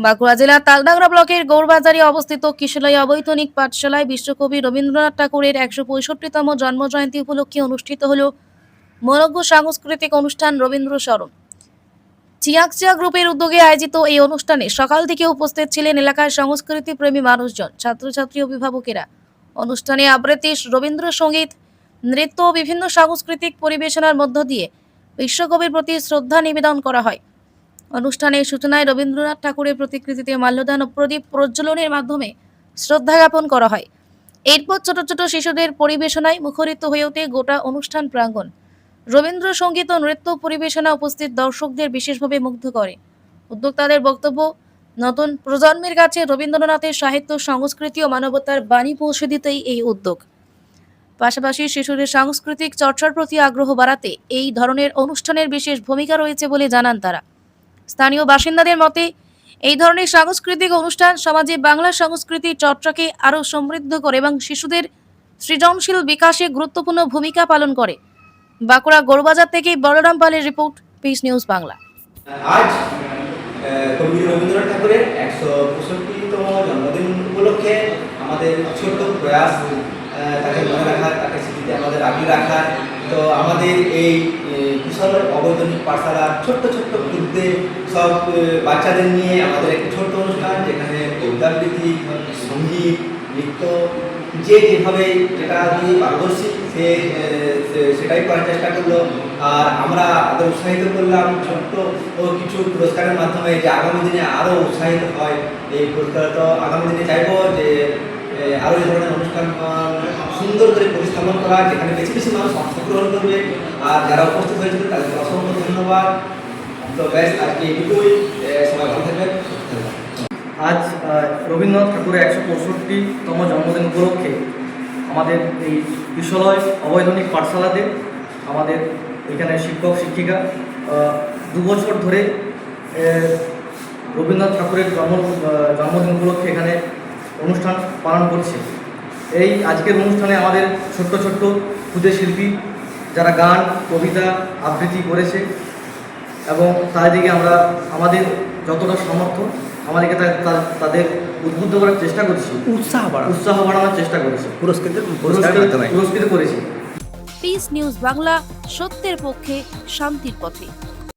বাঁকুড়া জেলার তালডাংরা ব্লকের গৌরবাজারে অবস্থিত কিশলয় অবৈতনিক পাঠশালায় বিশ্বকবি রবীন্দ্রনাথ ঠাকুরের ১৬৫তম জন্মজয়ন্তী উপলক্ষে অনুষ্ঠিত হল মনোজ্ঞ সাংস্কৃতিক অনুষ্ঠান রবীন্দ্র স্মরণ। চিয়াকচিয়া গ্রুপের উদ্যোগে আয়োজিত এই অনুষ্ঠানে সকাল থেকে উপস্থিত ছিলেন এলাকার সংস্কৃতি প্রেমী মানুষজন, ছাত্রছাত্রী, অভিভাবকেরা। অনুষ্ঠানে আবৃত্তি, রবীন্দ্রসঙ্গীত, নৃত্য ও বিভিন্ন সাংস্কৃতিক পরিবেশনার মধ্য দিয়ে বিশ্বকবির প্রতি শ্রদ্ধা নিবেদন করা হয়। অনুষ্ঠানের সূচনায় রবীন্দ্রনাথ ঠাকুরের প্রতিকৃতিতে মাল্যদান ও প্রদীপ প্রজ্বলনের মাধ্যমে শ্রদ্ধা জ্ঞাপন করা হয়। এরপর ছোট ছোট শিশুদের পরিবেশনায় মুখরিত হয়ে ওঠে গোটা অনুষ্ঠান প্রাঙ্গণ। রবীন্দ্রসঙ্গীত ও নৃত্য পরিবেশনা উপস্থিত দর্শকদের বিশেষভাবে মুগ্ধ করে। উদ্যোক্তাদের বক্তব্য, নতুন প্রজন্মের কাছে রবীন্দ্রনাথের সাহিত্য, সংস্কৃতি ও মানবতার বাণী পৌঁছে দিতেই এই উদ্যোগ। পাশাপাশি শিশুদের সাংস্কৃতিক চর্চার প্রতি আগ্রহ বাড়াতে এই ধরনের অনুষ্ঠানের বিশেষ ভূমিকা রয়েছে বলে জানান তারা। স্থানীয় বাসিন্দাদের মতে এই ধরনের সাংস্কৃতিক অনুষ্ঠান সমাজে বাংলা সংস্কৃতির চর্চাকে আরও সমৃদ্ধ করে এবং শিশুদের সৃজনশীল বিকাশে গুরুত্বপূর্ণ ভূমিকা পালন করে। বাঁকুড়া গৌরবাজার থেকে বলরাম পালের রিপোর্ট, পিস নিউজ বাংলা। আজ কবি রবীন্দ্রনাথ ঠাকুরের ১৬৫তম জন্মদিন উপলক্ষে আমাদের ছোট্ট প্রয়াস তাকে মনে রাখার, তাকে স্মৃতিতে আমাদের আগিয়ে রাখার। তো আমাদের এই কিশলয় অবৈতনিক পাঠশালার ছোট্ট ছোট্ট গ্রুপদের সব বাচ্চাদের নিয়ে আমাদের একটি ছোট্ট অনুষ্ঠান, যেখানে কবিতা আবৃত্তি, সঙ্গীত, নৃত্য, যে যেভাবে যেটা দিয়ে পারদর্শী সেটাই করার চেষ্টা করলো। আর আমরা তাদের উৎসাহিত করলাম ছোট্ট ও কিছু পুরস্কারের মাধ্যমে, যে আগামী দিনে আরও উৎসাহিত হয় এই পুরস্কার। তো আগামী দিনে চাইব যে আরও এই ধরনের অনুষ্ঠান সুন্দর করে প্রতিস্থাপন করা, যেখানে বেশি বেশি মানুষ অংশগ্রহণ করবে। আর যারা উপস্থিত হয়েছিল তাদেরকে অসংখ্য ধন্যবাদ। তো ব্যাস, আজকে এইটুকুই। সবাই ভালো থাকবেন, সুস্থ থাকবেন। আজ রবীন্দ্রনাথ ঠাকুরের ১৬৫তম জন্মদিন উপলক্ষে আমাদের এই কিশলয় অবৈতনিক পাঠশালাতে আমাদের এখানে শিক্ষক শিক্ষিকা ২ বছর ধরে রবীন্দ্রনাথ ঠাকুরের জন্মদিন উপলক্ষে এখানে অনুষ্ঠান পালন করছে। এই আজকের অনুষ্ঠানে আমাদের ছোট্ট ছোট্ট ক্ষুদে শিল্পী যারা গান, কবিতা, আবৃত্তি করেছে এবং তাদেরকে আমরা আমাদের যতটা সামর্থ্য আমাদেরকে তাদের উদ্বুদ্ধ করার চেষ্টা করছি, উৎসাহ বাড়ানোর চেষ্টা করেছি, পুরস্কৃত করেছি। পিস নিউজ বাংলা, সত্যের পক্ষে, শান্তির পথে।